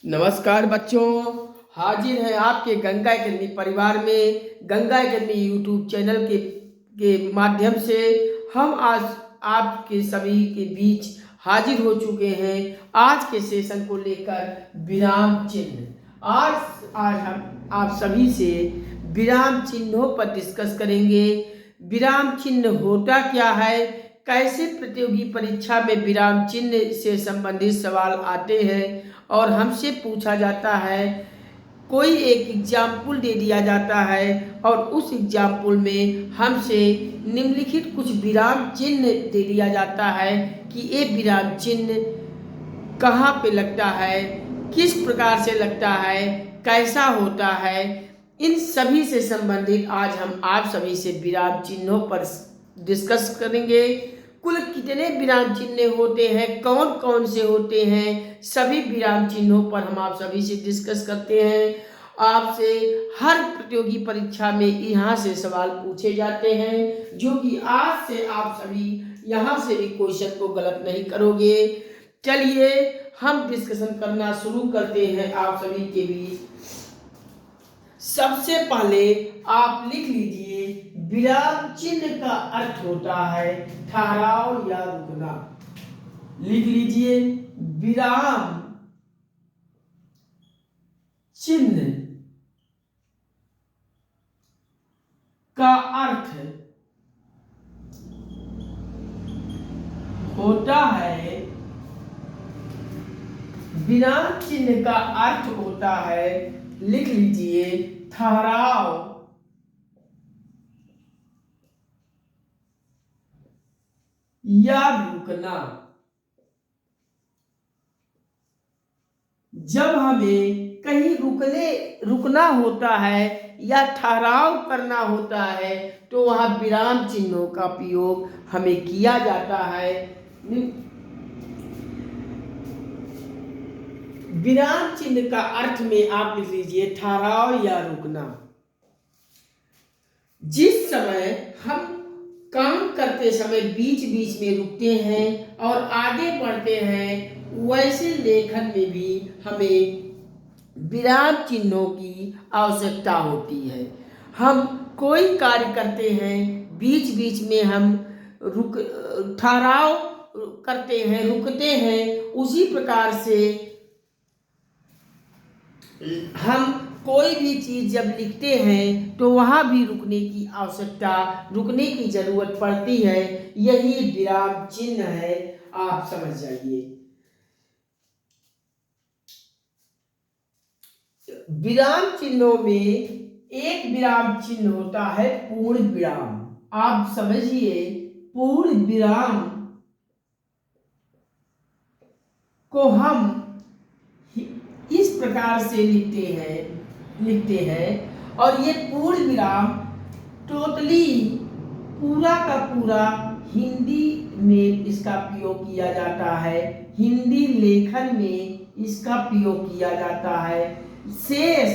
नमस्कार बच्चों, हाजिर हैं आपके गंगा अकेडमी परिवार में। गंगा अकेडमी यूट्यूब चैनल के माध्यम से हम आज आपके सभी के बीच हाजिर हो चुके हैं आज के सेशन को लेकर विराम चिन्ह। आज हम आप सभी से विराम चिन्हों पर डिस्कस करेंगे। विराम चिन्ह होता क्या है, कैसे प्रतियोगी परीक्षा में विराम चिन्ह से संबंधित सवाल आते हैं और हमसे पूछा जाता है। कोई एक एग्जाम्पल दे दिया जाता है और उस एग्जाम्पल में हमसे निम्नलिखित कुछ विराम चिन्ह दे दिया जाता है कि ये विराम चिन्ह कहाँ पे लगता है, किस प्रकार से लगता है, कैसा होता है। इन सभी से संबंधित आज हम आप सभी से विराम चिन्हों पर डिस्कस करेंगे। कुल कितने विराम चिन्ह होते हैं, कौन कौन से होते हैं, सभी विराम चिन्हों पर हम आप सभी से डिस्कस करते हैं। आपसे हर प्रतियोगी परीक्षा में यहाँ से सवाल पूछे जाते हैं, जो कि आज से आप सभी यहाँ से भी क्वेश्चन को गलत नहीं करोगे। चलिए हम डिस्कशन करना शुरू करते हैं आप सभी के बीच। सबसे पहले आप लिख लीजिए, विराम चिन्ह का अर्थ होता है ठहराव या रुकना। लिख लीजिए, विराम चिन्ह का अर्थ होता है, विराम चिन्ह का अर्थ होता है, लिख लीजिए, ठहराव या रुकना। जब हमें कहीं रुकना होता है या ठहराव करना होता है तो वहां विराम चिन्हों का प्रयोग हमें किया जाता है। विराम चिन्ह का अर्थ में आप लिख लीजिए, ठहराव या रुकना। जिस समय हम काम करते समय बीच बीच में रुकते हैं और आगे बढ़ते हैं, वैसे लेखन में भी हमें विराम चिन्हों की आवश्यकता होती है। हम कोई कार्य करते हैं, बीच बीच में हम ठहराव करते हैं, रुकते हैं। उसी प्रकार से हम कोई भी चीज जब लिखते हैं तो वहां भी रुकने की आवश्यकता, रुकने की जरूरत पड़ती है। यही विराम चिन्ह है, आप समझ जाइए। विराम चिन्हों में एक विराम चिन्ह होता है पूर्ण विराम। आप समझिए, पूर्ण विराम को हम इस प्रकार से लिखते हैं और ये पूर्ण विराम टोटली पूरा का पूरा हिंदी में इसका प्रयोग किया जाता है, हिंदी लेखन में इसका प्रयोग किया जाता है। शेष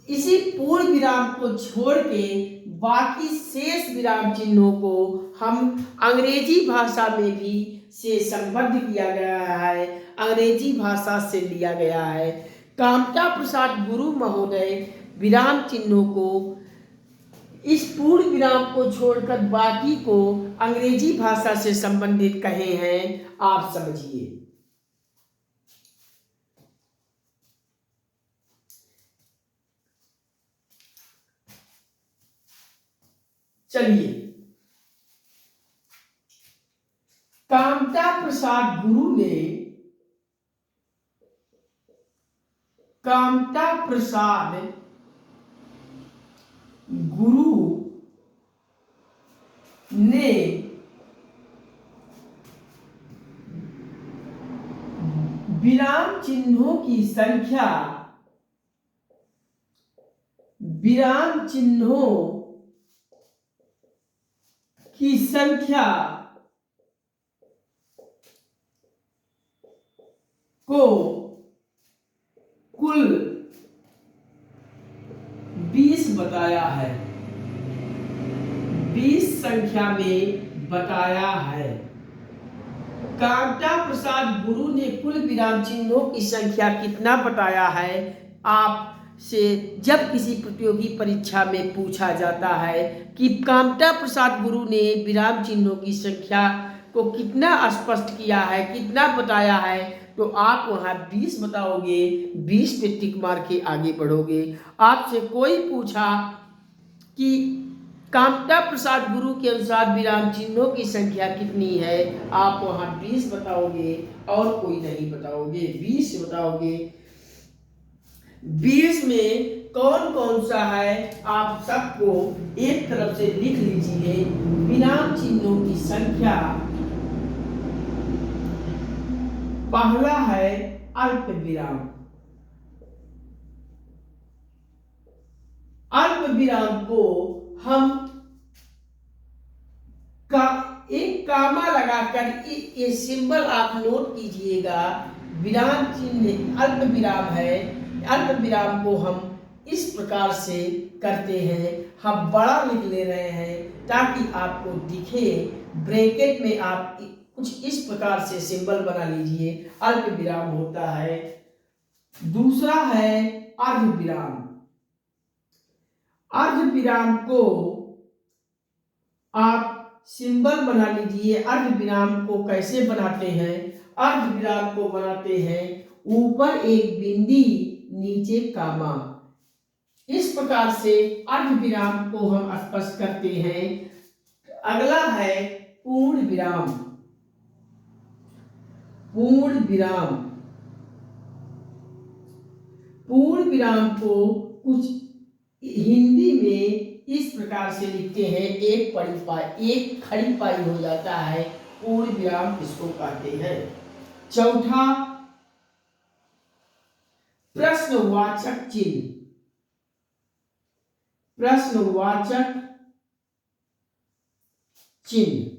इसी पूर्ण विराम को छोड़ के बाकी शेष विराम चिन्हों को हम अंग्रेजी भाषा में भी से संबद्ध किया गया है, अंग्रेजी भाषा से लिया गया है। कामता प्रसाद गुरु महोदय विराम चिन्हों को, इस पूर्ण विराम को छोड़कर बाकी को अंग्रेजी भाषा से संबंधित कहे हैं, आप समझिए। चलिए, कामता प्रसाद गुरु ने, कामता प्रसाद गुरु ने विराम चिन्हों की संख्या, विराम चिन्हों की संख्या को कुल 20 बताया है, 20 संख्या में बताया है। कामता प्रसाद गुरु ने कुल विराम चिन्हों की संख्या कितना बताया है? आपसे जब किसी प्रतियोगी परीक्षा में पूछा जाता है कि कामता प्रसाद गुरु ने विराम चिन्हों की संख्या को कितना स्पष्ट किया है, कितना बताया है, तो आप वहाँ 20 बताओगे, 20 पे टिक मार के आगे बढ़ोगे। आपसे कोई पूछा कि कामता प्रसाद गुरु के अनुसार विराम चिन्हों की संख्या कितनी है, आप वहाँ 20 बताओगे और कोई नहीं बताओगे, 20 बताओगे। 20 में कौन कौन सा है आप सबको एक तरफ से लिख लीजिए। विराम चिन्हों की संख्या, पहला है अल्प विराम। अल्प विराम को हम एक कामा लगाकर ये सिंबल आप नोट कीजिएगा। विराम चिन्ह अल्प विराम है। अल्प विराम को हम इस प्रकार से करते हैं, हम बड़ा लिख ले रहे हैं ताकि आपको दिखे। ब्रैकेट में आप कुछ इस प्रकार से सिंबल बना लीजिए, अल्प विराम होता है। दूसरा है अर्ध विराम। अर्ध विराम को आप सिंबल बना लीजिए। अर्ध विराम को कैसे बनाते हैं? अर्ध विराम को बनाते हैं ऊपर एक बिंदी, नीचे कामा। इस प्रकार से अर्ध विराम को हम स्पष्ट करते हैं। अगला है पूर्ण विराम। पूर्ण विराम, पूर्ण विराम को कुछ हिंदी में इस प्रकार से लिखते हैं, एक पड़ी पाई, एक खड़ी पाई हो जाता है, पूर्ण विराम इसको कहते हैं। चौथा प्रश्नवाचक चिन्ह। प्रश्नवाचक चिन्ह,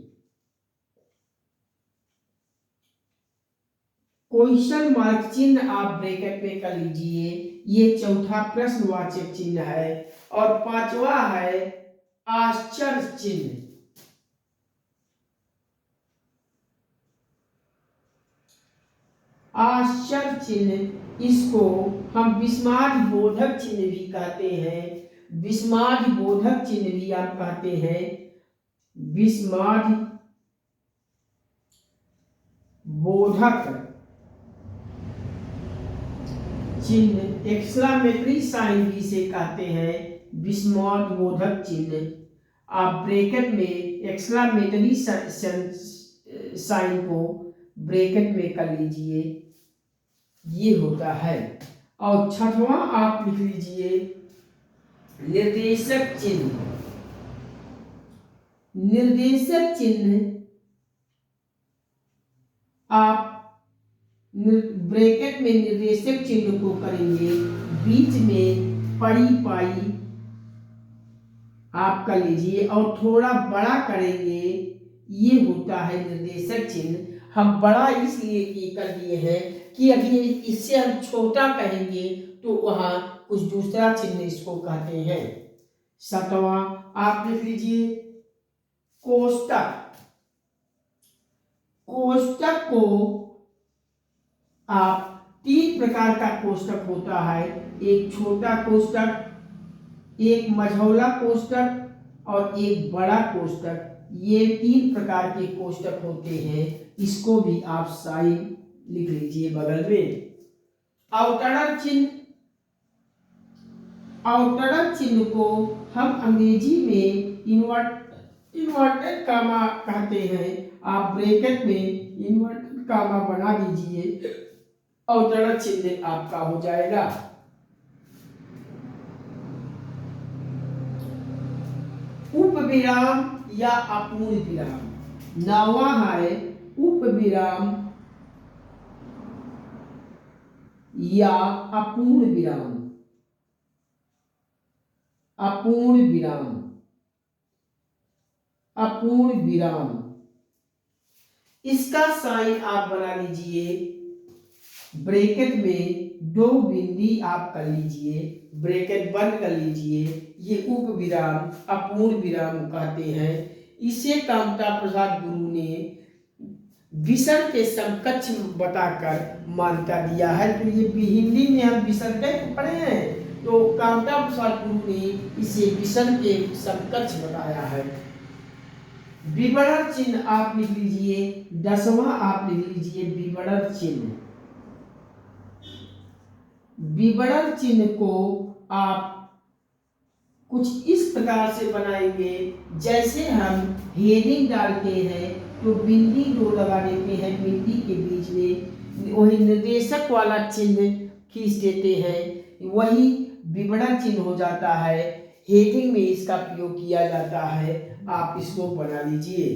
क्वेश्चन मार्क चिन्ह आप ब्रैकेट में कर लीजिए। ये चौथा प्रश्नवाचक चिन्ह है। और पांचवा है आश्चर्य चिन्ह। आश्चर्य चिन्ह, इसको हम विस्मय बोधक चिन्ह भी कहते हैं। विस्मय बोधक चिन्ह भी आप कहते हैं। विस्मय बोधक चिन्ह, एक्सक्लेमेटरी साइन भी से कहते हैं। विस्मय बोधक चिन्ह आप ब्रैकेट में एक्सक्लेमेटरी साइन को ब्रैकेट में कर लीजिए, ये होता है। और छठवां आप लिख लीजिए निर्देशक चिन्ह। निर्देशक चिन्ह आप ब्रैकेट में निर्देशक चिन्ह को करेंगे, बीच में पड़ी पाई आप कर लीजिए और थोड़ा बड़ा करेंगे, ये होता है निर्देशक चिन्ह। हम बड़ा इसलिए कर दिए हैं कि अभी इससे हम छोटा कहेंगे तो वहां कुछ दूसरा चिन्ह इसको कहते हैं। सातवां आप लिख लीजिए कोष्टक। कोष्टक को आप 3 प्रकार का कोष्टक होता है, एक छोटा कोष्टक, एक मझौला कोष्टक और एक बड़ा कोष्टक। ये 3 प्रकार के कोष्टक होते हैं, इसको भी आप साइन लिख लीजिए बगल में। अवतरण चिन्ह, अवतरण चिन्ह को हम अंग्रेजी में इन्वर्टेड कामा कहते हैं। आप ब्रैकेट में इन्वर्टेड कामा बना दीजिए, अवतरण चिन्ह आपका हो जाएगा। उपविराम या अपूर्ण विराम। नौवां है उपविराम या अपूर्ण विराम। अपूर्ण विराम, अपूर्ण विराम, इसका साइन आप बना लीजिए। ब्रैकेट में 2 बिंदी आप कर लीजिए, ब्रैकेट बंद कर लीजिए। ये उपविराम अपूर्ण विराम कहते हैं। इसे कामता प्रसाद गुरु ने विसर्ग के समकक्ष बताकर मान्यता दिया है। तो ये भी हिंदी में हम विसर्ग पढ़े हैं, तो कामता प्रसाद गुरु ने इसे विसर्ग के समकक्ष बताया है। विवरण चिन्ह आप लिख लीजिए, 10वां आप लिख लीजिए विवरण चिन्ह। विवरण चिन्ह को आप कुछ इस प्रकार से बनाएंगे, जैसे हम हेडिंग डालते हैं तो बिंदी दो लगा देते हैं, बिंदी के बीच में वही निर्देशक वाला चिन्ह खींच देते हैं, वही विवरण चिन्ह हो जाता है। हेडिंग में इसका प्रयोग किया जाता है, आप इसको बना लीजिए।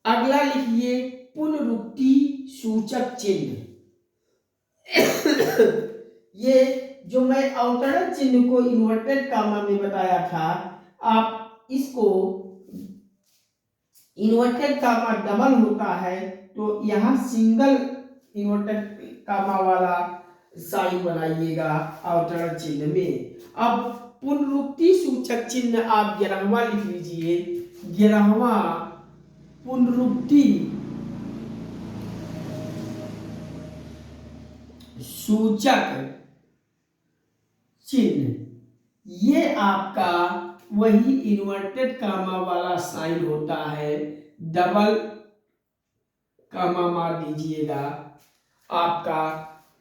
अगला लिखिए पुनरुक्ति सूचक चिन्ह। ये जो मैं अवतरण चिन्ह को इन्वर्टेड कामा में बताया था, आप इसको इन्वर्टेड कामा डबल होता है तो यहाँ सिंगल इन्वर्टेड कामा वाला साइन बनाइएगा अवतरण चिन्ह में। अब पुनरुक्ति सूचक चिन्ह आप 11वां लिख लीजिए। 11वां पुनरुक्ति सूचक चिन्ह, ये आपका वही इन्वर्टेड कामा वाला साइन होता है, डबल कामा मार दीजिएगा, आपका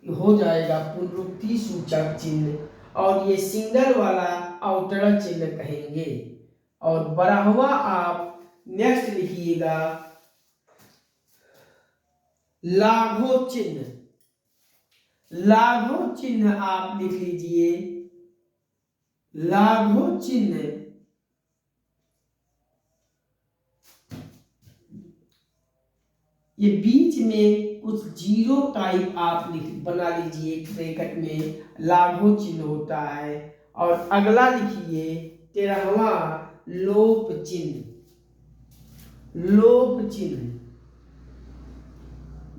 हो जाएगा पुनरुक्ति सूचक चिन्ह, और ये सिंगल वाला अवतरण चिन्ह कहेंगे। और 12वां आप नेक्स्ट लिखिएगा लाघव चिन्ह। लाघव चिन्ह आप लिख लीजिए। लाघव चिन्ह ये बीच में कुछ जीरो टाइप आप बना लीजिए ब्रैकेट में, लाघव चिन्ह होता है। और अगला लिखिए 13वां लोप चिन्ह। लोप चिन्ह,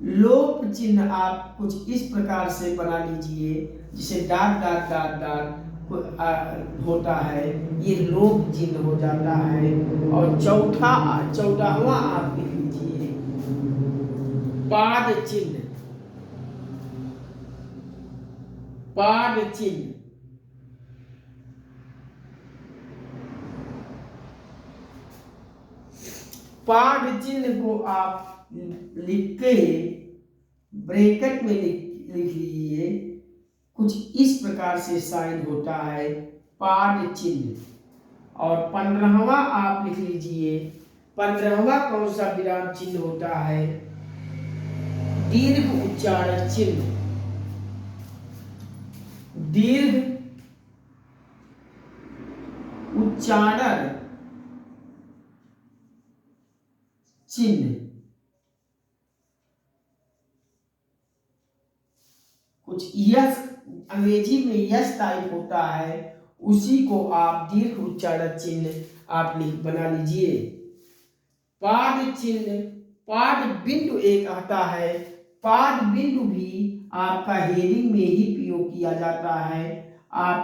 लोप चिन्ह आप कुछ इस प्रकार से बना लीजिए, जिसे डाट डाट डाट डाट होता है, ये लोप चिन्ह हो जाता है। और 14वां आप लिख लीजिए पाद चिन्ह। पाद चिन्ह, पाद चिन्ह को आप लिख के ब्रैकेट में लिख लीजिए, कुछ इस प्रकार से साइन होता है पाद चिन्ह। और 15वां आप लिख लीजिए। 15वां कौन सा विराम चिन्ह होता है? दीर्घ उच्चारण चिन्ह। दीर्घ उच्चारण चिन्ह, कुछ यस अंग्रेजी में यस टाइप होता है, उसी को आप दीर्घ उच्चारण चिन्ह आप बना लीजिए। पाद चिन्ह, पाद बिंदु एक आता है, पाद बिंदु भी आपका हेडिंग में ही प्रयोग किया जाता है। आप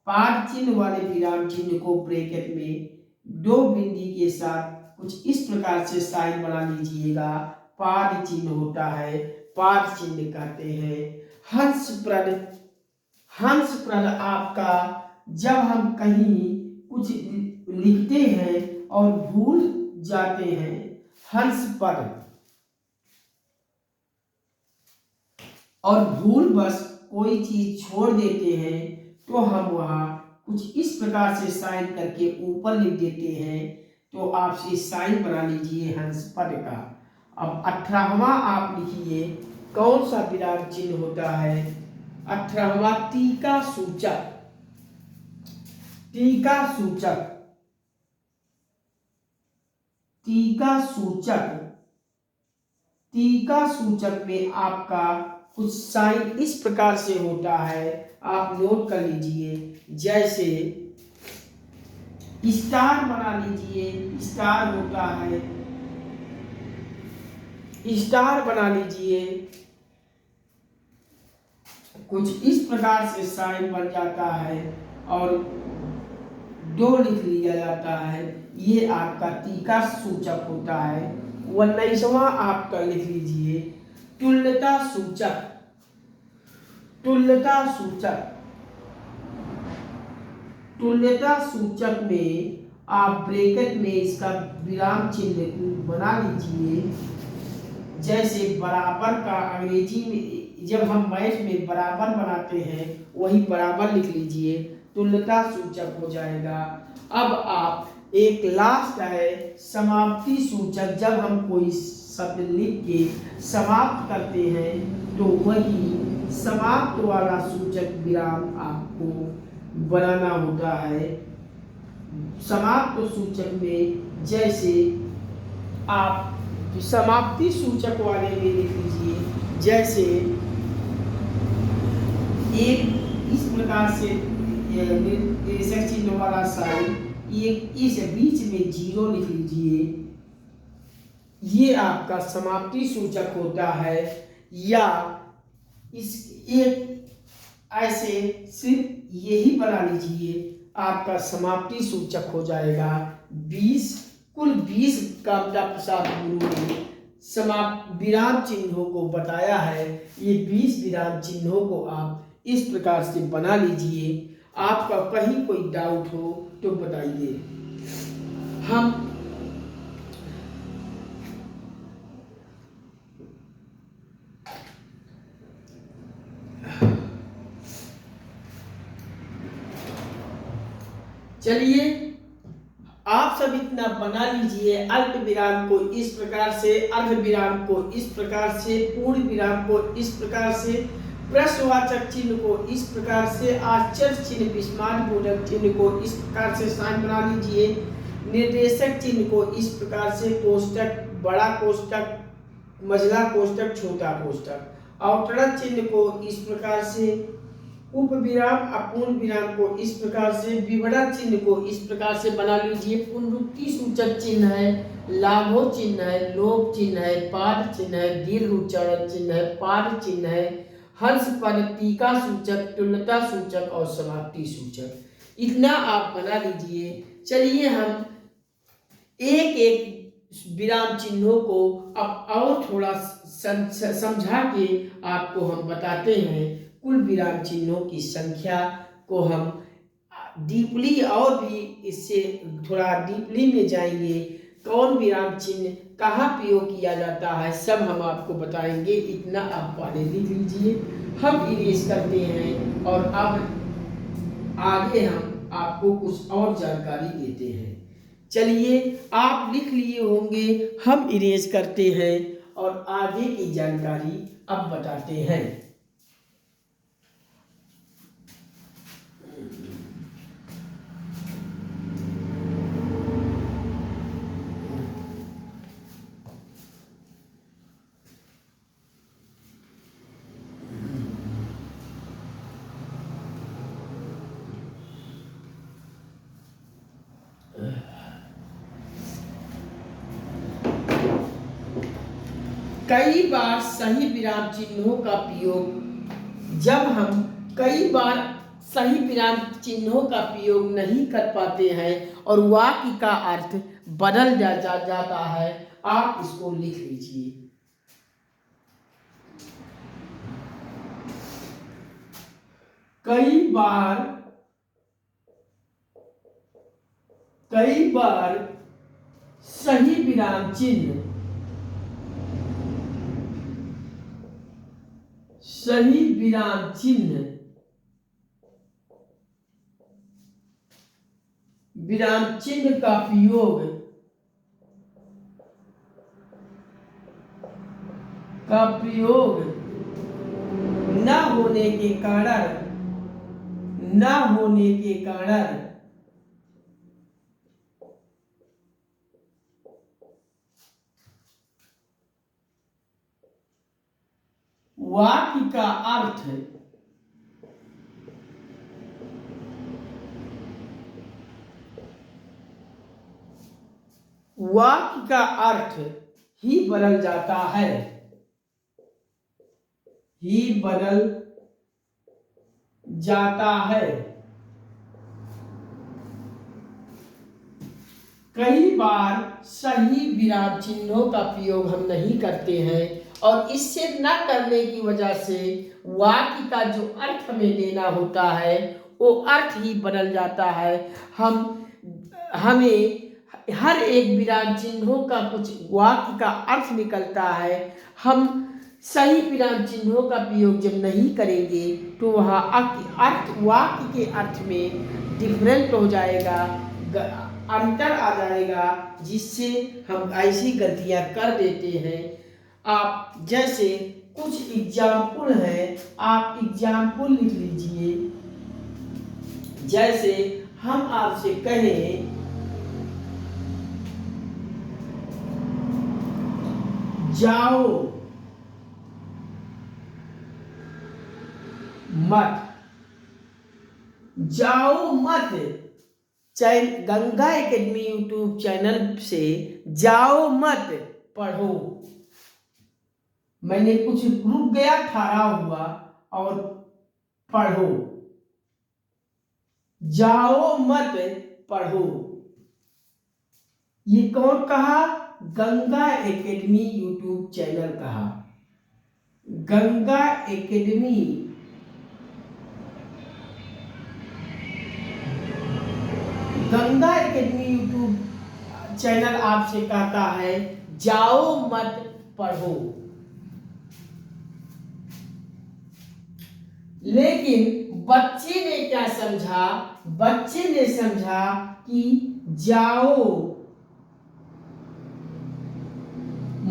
पाद चिन्ह वाले विराम चिन्ह को ब्रैकेट में दो बिंदी के साथ कुछ इस प्रकार से साइन बना लीजिएगा, पाद चिन्ह होता है, पाद चिन्ह कहते हैं। हंसप्रद, हंसप्रद आपका जब हम कहीं कुछ लिखते हैं और भूल जाते हैं, हंसपद, और भूलवश कोई चीज छोड़ देते हैं तो हम वहां कुछ इस प्रकार से साइन करके ऊपर लिख देते हैं, तो आप से साइन बना लीजिए हंसपद का। अब 18वां आप लिखिए, कौन सा विराम चिन्ह होता है? 18वां टीका सूचक। टीका सूचक, टीका सूचक, टीका सूचक में आपका कुछ साइन इस प्रकार से होता है, आप नोट कर लीजिए। जैसे स्टार बना लीजिए, स्टार होता है, स्टार बना लीजिए, कुछ इस प्रकार से साइन बन जाता है। और डो लिख लिया जाता है। ये आपका तीका सूचक होता है। 19वां आपका लिख लीजिए तुल्यता सूचक। तुल्यता सूचक, तुल्यता सूचक में आप ब्रैकेट में इसका विराम चिन्ह बना लीजिए। जैसे बराबर का अंग्रेजी में जब हम मैथ में बराबर बनाते हैं वही बराबर लिख लीजिए, तुल्यता सूचक हो जाएगा। अब आप एक लास्ट है समाप्ति सूचक। जब हम कोई शब्द लिख के समाप्त करते हैं तो वही समाप्त वाला सूचक विराम आपको बनाना होता है। समाप्त सूचक में जैसे आप समाप्ति सूचक वाले में लिख लीजिए, जैसे एक इस प्रकार से निर्देशक चिन्ह वाला साइन, एक इस बीच में जीरो लिख लीजिए, ये आपका समाप्ति सूचक होता है। या इस एक ऐसे सिर्फ यही बना लीजिए, आपका समाप्ति सूचक हो जाएगा 20। कुल 20 कामता प्रसाद गुरु ने समाप्त विराम चिन्हों को बताया है। ये 20 विराम चिन्हों को आप इस प्रकार से बना लीजिए। आपका कहीं कोई डाउट हो तो बताइए। हम चलिए आप सब इतना बना लीजिए। अल्प विराम को इस प्रकार से, अर्ध विराम को इस प्रकार से, पूर्ण विराम को इस प्रकार से, प्रश्नवाचक चिन्ह को इस प्रकार से, आश्चर्य चिन्ह विस्मय बोधक चिन्ह को इस प्रकार से साइन बना लीजिए। निर्देशक चिन्ह को इस प्रकार से, कोष्टक, बड़ा कोष्टक, मझला कोष्टक, छोटा कोष्टक, अवतरण चिन्ह को इस प्रकार से, उप विराम अपूर्ण विराम को इस प्रकार से, विवरण चिन्ह को इस प्रकार से बना लीजिए। पुनरुक्ति सूचक चिन्ह है, लाघव चिन्ह है, लोभ चिन्ह है, पाद चिन्ह है, दीर्घ उच्चारण चिन्ह है, पाद चिन्ह है, हंस पद, टीका सूचक, तुल्यता सूचक और समाप्ति सूचक। इतना आप बना लीजिए। चलिए हम एक एक विराम चिन्हों को अब और थोड़ा समझा के आपको हम बताते हैं। कुल विराम चिन्हों की संख्या को हम डीपली और भी इससे थोड़ा डीपली में जाएंगे। कौन विराम चिन्ह कहाँ प्रयोग किया जाता है सब हम आपको बताएंगे। इतना आप पहले लिख लीजिए। हम इरेज करते हैं और अब आगे हम आपको कुछ और जानकारी देते हैं। चलिए आप लिख लिए होंगे, हम इरेज करते हैं और आगे की जानकारी अब बताते हैं। कई बार सही विराम चिन्हों का प्रयोग, जब हम कई बार सही विराम चिन्हों का प्रयोग नहीं कर पाते हैं और वाक्य का अर्थ बदल जाता है, आप इसको लिख लीजिए। कई बार सही विराम चिन्ह, सही विराम चिन्ह का प्रयोग न होने के कारण वाक्य का अर्थ ही बदल जाता है, कई बार सही विराम चिन्हों का प्रयोग हम नहीं करते हैं और इससे न करने की वजह से वाक्य का जो अर्थ हमें देना होता है वो अर्थ ही बदल जाता है। हमें हर एक विराम चिन्हों का कुछ वाक्य का अर्थ निकलता है। हम सही विराम चिन्हों का प्रयोग जब नहीं करेंगे तो वहाँ अर्थ वाक्य के अर्थ में डिफरेंट हो जाएगा, अंतर आ जाएगा, जिससे हम ऐसी गलतियां कर देते हैं। आप जैसे कुछ एग्जाम्पल है, आप एग्जाम्पल लिख लीजिए। जैसे हम आपसे कहें जाओ मत, जाओ मत गंगा एकेडमी यूट्यूब चैनल से जाओ मत पढ़ो। मैंने कुछ रुक गया, ठहरा हुआ और पढ़ो। जाओ मत पढ़ो। ये कौन कहा? गंगा एकेडमी यूट्यूब चैनल कहा। गंगा एकेडमी यूट्यूब चैनल आपसे कहता है जाओ मत पढ़ो। लेकिन बच्चे ने क्या समझा? बच्चे ने समझा कि जाओ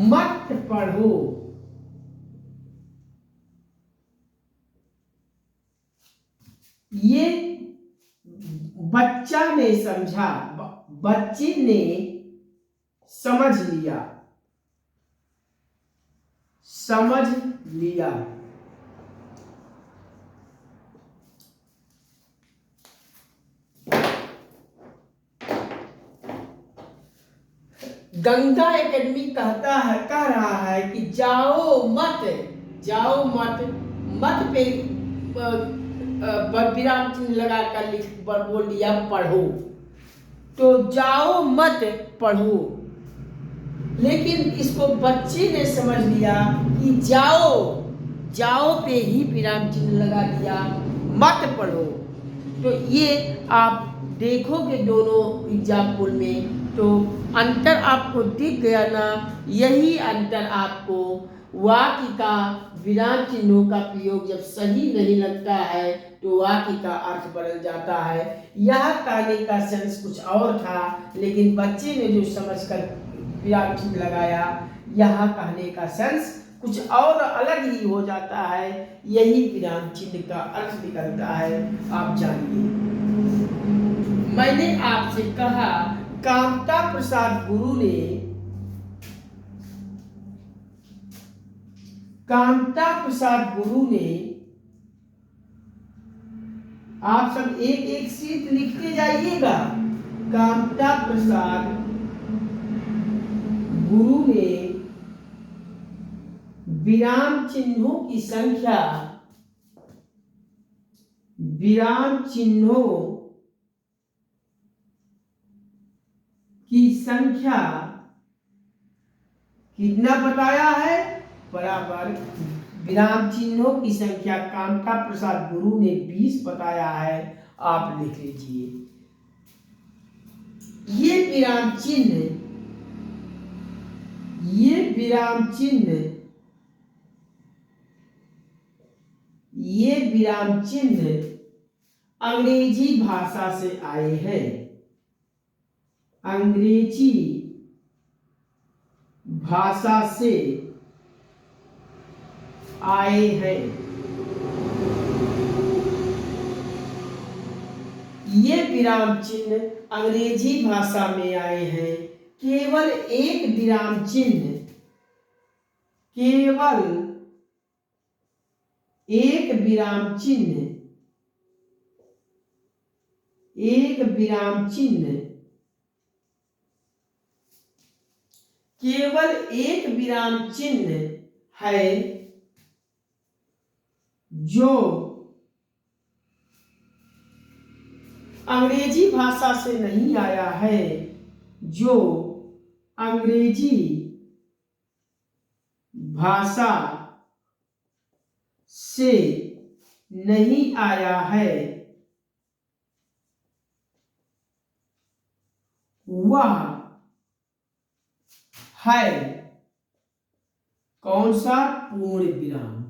मत पढ़ो। ये बच्चा ने समझा, बच्चे ने समझ लिया, समझ लिया। गंगा एकेडमी कह रहा है कि जाओ मत, जाओ मत, मत पे विराम चिन्ह लगाकर बोल दिया पढ़ो। तो जाओ मत पढ़ो। लेकिन इसको बच्चे ने समझ लिया कि जाओ, जाओ पे ही विराम चिन्ह लगा दिया, मत पढ़ो। तो ये आप देखोगे दोनों एग्जाम्पल में तो अंतर आपको दिख गया ना। यही अंतर आपको वाक्य का विराम चिन्हों का प्रयोग जब सही नहीं लगता है तो वाक्य का अर्थ बदल जाता है। यह कहने का सेंस कुछ और था, लेकिन बच्चे ने जो समझकर विराम चिन्ह लगाया, यह कहने का सेंस कुछ और अलग ही हो जाता है। यही विराम चिन्ह का अर्थ निकलता है। आप जानिए, मैंने आपसे कहा कामता प्रसाद गुरु ने, कामता प्रसाद गुरु ने, आप सब एक एक सीट लिखते जाइएगा। कामता प्रसाद गुरु ने विराम चिन्हों की संख्या, विराम चिन्हों की संख्या कितना बताया है? बराबर विराम चिन्हों की संख्या कामता प्रसाद गुरु ने 20 बताया है। आप लिख लीजिए। ये विराम चिन्ह, ये विराम चिन्ह, ये विराम चिन्ह अंग्रेजी भाषा से आए हैं। अंग्रेजी भाषा से आए हैं। ये विराम चिन्ह अंग्रेजी भाषा में आए हैं। केवल एक विराम चिन्ह, केवल एक विराम चिन्ह, एक विराम चिन्ह, केवल एक विराम चिन्ह है जो अंग्रेजी भाषा से नहीं आया है। जो अंग्रेजी भाषा से नहीं आया है वह है कौन सा पूर्ण विराम।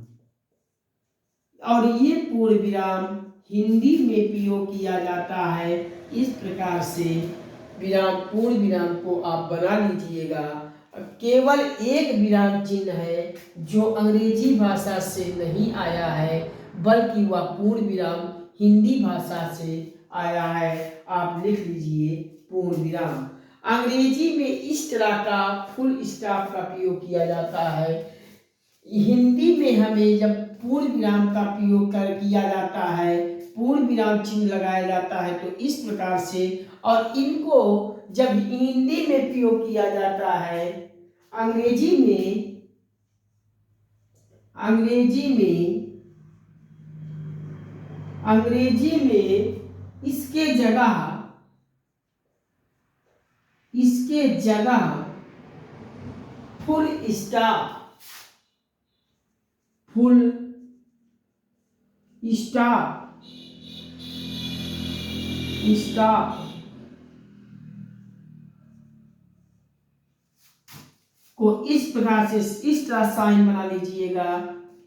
और ये पूर्ण विराम हिंदी में प्रयोग किया जाता है। इस प्रकार से विराम पूर्ण विराम को आप बना लीजिएगा। केवल एक विराम चिन्ह है जो अंग्रेजी भाषा से नहीं आया है, बल्कि वह पूर्ण विराम हिंदी भाषा से आया है। आप लिख लीजिए पूर्ण विराम। अंग्रेजी में इस तरह का फुल स्टॉप का प्रयोग किया जाता है। हिंदी में हमें जब पूर्ण विराम का प्रयोग किया जाता है, पूर्ण विराम चिन्ह लगाया जाता है, तो इस प्रकार से, और इनको जब हिंदी में प्रयोग किया जाता है, अंग्रेजी में इसके जगह फुल स्टॉप को इस प्रकार से इस तरह साइन बना लीजिएगा।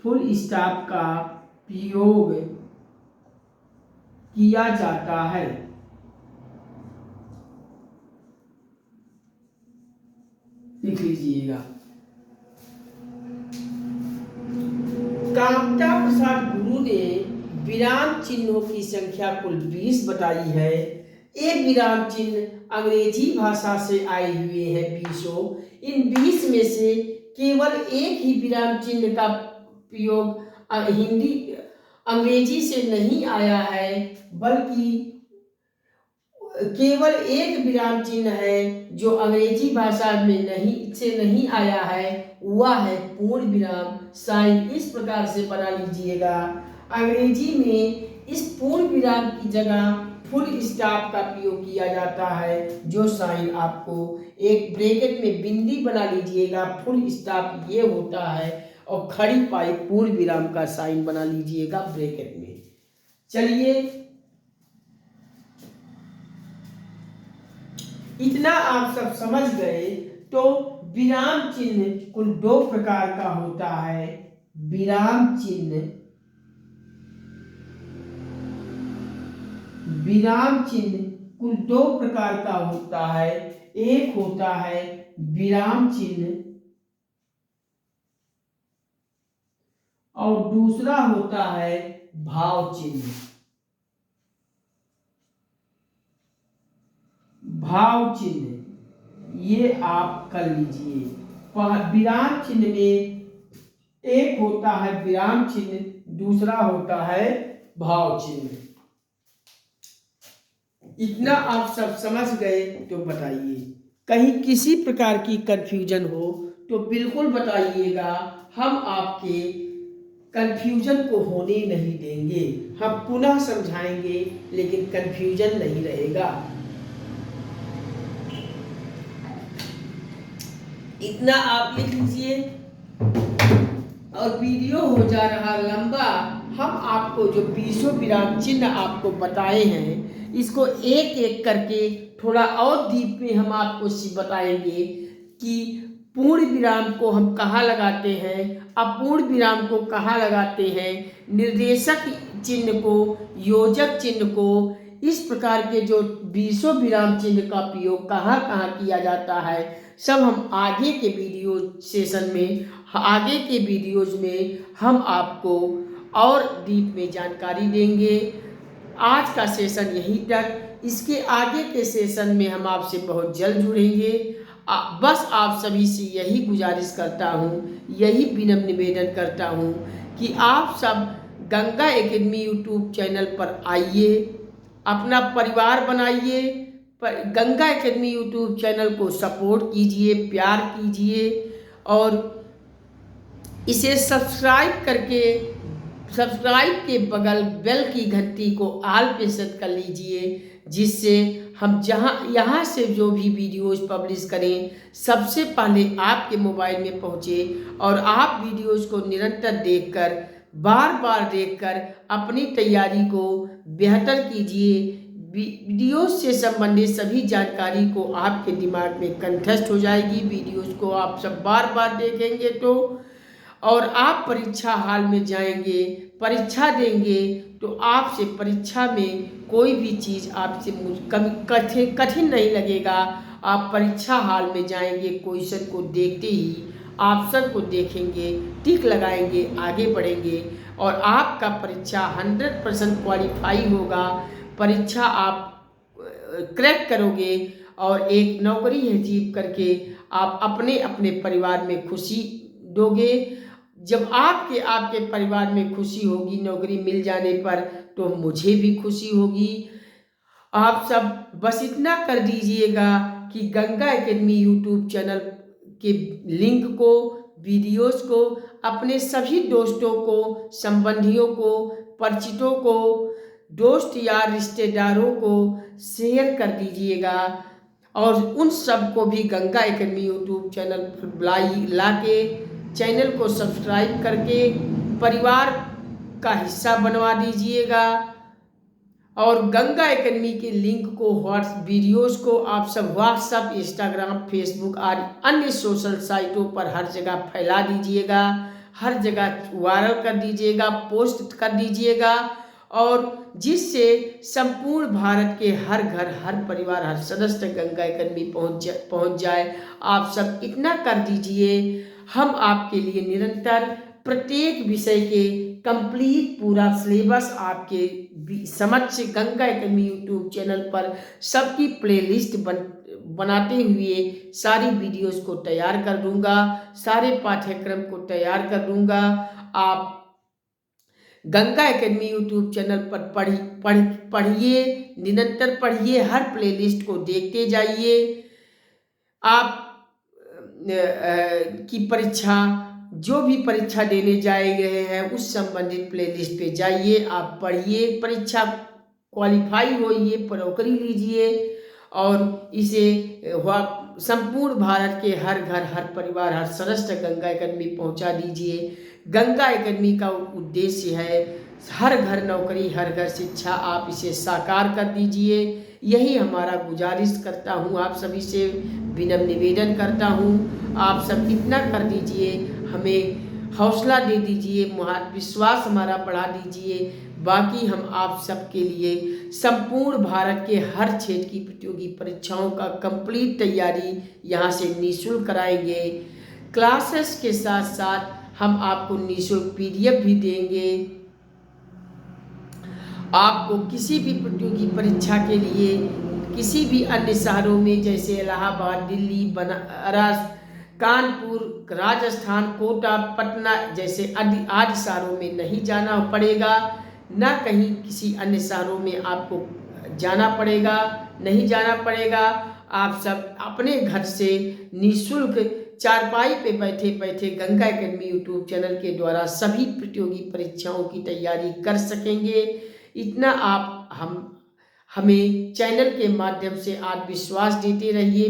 फुल स्टॉप का प्रयोग किया जाता है। लिख लीजिएगा। कामता प्रसाद गुरु ने विराम चिन्हों की संख्या कुल 20 बताई है। एक विराम चिन्ह अंग्रेजी भाषा से आए हुए हैं 20। इन 20 में से केवल एक ही विराम चिन्ह का प्रयोग अंग्रेजी से नहीं आया है, बल्कि केवल एक विराम चिन्ह है जो अंग्रेजी भाषा में नहीं आया है, वह है पूर्ण विराम। साइन इस प्रकार से बना लीजिएगा। अंग्रेजी में इस पूर्ण विराम की जगह फुल स्टॉप का प्रयोग किया जाता है, जो साइन आपको एक ब्रैकेट में बिंदी बना लीजिएगा। फुल स्टॉप ये होता है, और खड़ी पाई पूर्ण विराम का साइन बना लीजिएगा ब्रैकेट में। चलिए, इतना आप सब समझ गए। तो विराम चिन्ह कुल 2 प्रकार का होता है। विराम चिन्ह कुल 2 प्रकार का होता है। एक होता है विराम चिन्ह और दूसरा होता है भाव चिन्ह। भाव चिन्ह ये आप कर लीजिए। विराम चिन्ह में एक होता है विराम चिन्ह, दूसरा होता है भाव चिन्ह। इतना आप सब समझ गए तो बताइए। कहीं किसी प्रकार की कंफ्यूजन हो तो बिल्कुल बताइएगा। हम आपके कंफ्यूजन को होने नहीं देंगे। हम पुनः समझाएंगे, लेकिन कंफ्यूजन नहीं रहेगा। इतना आप लिख लीजिए। और वीडियो हो जा रहा लंबा। हम आपको जो 20 विराम चिन्ह आपको बताए हैं, इसको एक एक करके थोड़ा और डीप में हम आपको बताएंगे कि पूर्ण विराम को हम कहाँ लगाते हैं, अपूर्ण विराम को कहाँ लगाते हैं, निर्देशक चिन्ह को, योजक चिन्ह को, इस प्रकार के जो 20 विराम चिन्ह का प्रयोग कहाँ कहाँ किया जाता है, सब हम आगे के वीडियोज में हम आपको और डीप में जानकारी देंगे। आज का सेशन यहीं तक। इसके आगे के सेशन में हम आपसे बहुत जल्द जुड़ेंगे। बस आप सभी से यही गुजारिश करता हूँ, यही विनम्र निवेदन करता हूँ कि आप सब गंगा एकेडमी यूट्यूब चैनल पर आइए, अपना परिवार बनाइए। गंगा एकेडमी यूट्यूब चैनल को सपोर्ट कीजिए, प्यार कीजिए, और इसे सब्सक्राइब के बगल बेल की घंटी को ऑल पे सेट कर लीजिए, जिससे हम यहाँ से जो भी वीडियोस पब्लिश करें सबसे पहले आपके मोबाइल में पहुँचे और आप वीडियोस को निरंतर देखकर, बार बार देखकर अपनी तैयारी को बेहतर कीजिए। वीडियोस से संबंधित सभी जानकारी को आपके दिमाग में कंठस्थ हो जाएगी। वीडियोस को आप सब बार बार देखेंगे तो, और आप परीक्षा हाल में जाएंगे, परीक्षा देंगे तो आपसे परीक्षा में कोई भी चीज़ आपसे कठिन नहीं लगेगा। आप परीक्षा हाल में जाएंगे, क्वेश्चन को देखते ही ऑप्शन को देखेंगे, टिक लगाएंगे, आगे बढ़ेंगे और आपका परीक्षा 100% क्वालिफाई होगा। परीक्षा आप क्रैक करोगे और एक नौकरी अचीव करके आप अपने अपने परिवार में खुशी दोगे। जब आपके परिवार में खुशी होगी नौकरी मिल जाने पर, तो मुझे भी खुशी होगी। आप सब बस इतना कर दीजिएगा कि गंगा एकेडमी यूट्यूब चैनल के लिंक को, वीडियोस को अपने सभी दोस्तों को, संबंधियों को, परिचितों को, दोस्त यार रिश्तेदारों को शेयर कर दीजिएगा और उन सब को भी गंगा एकेडमी यूट्यूब चैनल पर ला के चैनल को सब्सक्राइब करके परिवार का हिस्सा बनवा दीजिएगा। और गंगा एकेडमी के लिंक को, वीडियोस को आप सब व्हाट्सएप, इंस्टाग्राम, फेसबुक आदि अन्य सोशल साइटों पर हर जगह फैला दीजिएगा, हर जगह वायरल कर दीजिएगा, पोस्ट कर दीजिएगा और जिससे संपूर्ण भारत के हर घर, हर परिवार, हर सदस्य गंगा एकेडमी पहुंच जाए। आप सब इतना कर दीजिए, हम आपके लिए निरंतर प्रत्येक विषय के कंप्लीट पूरा सिलेबस आपके समक्ष गंगा एकेडमी यूट्यूब चैनल पर सबकी प्लेलिस्ट बनाते हुए सारी वीडियोस को तैयार कर दूंगा, सारे पाठ्यक्रम को तैयार कर दूंगा। आप गंगा एकेडमी यूट्यूब चैनल पर पढ़िए, निरंतर पढ़िए, हर प्लेलिस्ट को देखते जाइए। आप की परीक्षा, जो भी परीक्षा देने जाए गए हैं उस संबंधित प्लेलिस्ट पे जाइए, आप पढ़िए, परीक्षा क्वालिफाई होइए, नौकरी लीजिए और इसे संपूर्ण भारत के हर घर, हर परिवार, हर सदस्य गंगा एकेडमी पहुंचा दीजिए। गंगा एकेडमी का उद्देश्य है हर घर नौकरी, हर घर शिक्षा, आप इसे साकार कर दीजिए। यही हमारा गुजारिश करता हूँ, आप सभी से विनम्र निवेदन करता हूँ। आप सब इतना कर दीजिए, हमें हौसला दे दीजिए, विश्वास हमारा बढ़ा दीजिए। बाकी हम आप सबके लिए संपूर्ण भारत के हर क्षेत्र की प्रतियोगी परीक्षाओं का कंप्लीट तैयारी यहाँ से निःशुल्क कराएंगे। क्लासेस के साथ साथ हम आपको निःशुल्क PDF भी देंगे। आपको किसी भी प्रतियोगी परीक्षा के लिए किसी भी अन्य शहरों में जैसे इलाहाबाद, दिल्ली, बनारस, कानपुर, राजस्थान, कोटा, पटना जैसे आदि शहरों में नहीं जाना पड़ेगा, ना कहीं किसी अन्य शहरों में आपको जाना पड़ेगा, नहीं जाना पड़ेगा। आप सब अपने घर से निःशुल्क चारपाई पे बैठे बैठे गंगा एकेडमी यूट्यूब चैनल के द्वारा सभी प्रतियोगी परीक्षाओं की तैयारी कर सकेंगे। इतना आप हमें चैनल के माध्यम से आत्मविश्वास देते रहिए,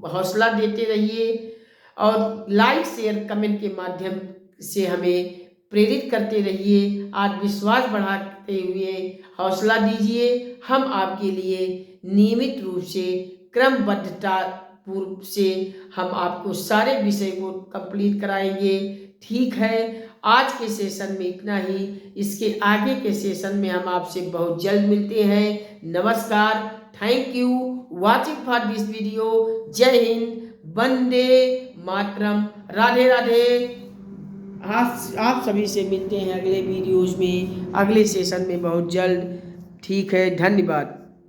हौसला देते रहिए और लाइक, शेयर, कमेंट के माध्यम से हमें प्रेरित करते रहिए। आत्मविश्वास बढ़ाते हुए हौसला दीजिए। हम आपके लिए नियमित रूप से, क्रमबद्धता पूर्व से हम आपको सारे विषय को कंप्लीट कराएंगे। ठीक है, आज के सेशन में इतना ही। इसके आगे के सेशन में हम आपसे बहुत जल्द मिलते हैं। नमस्कार, thank you watching for this video. जय हिंद, वंदे मातरम, राधे राधे। आप सभी से मिलते हैं अगले वीडियोस में, अगले सेशन में बहुत जल्द। ठीक है, धन्यवाद।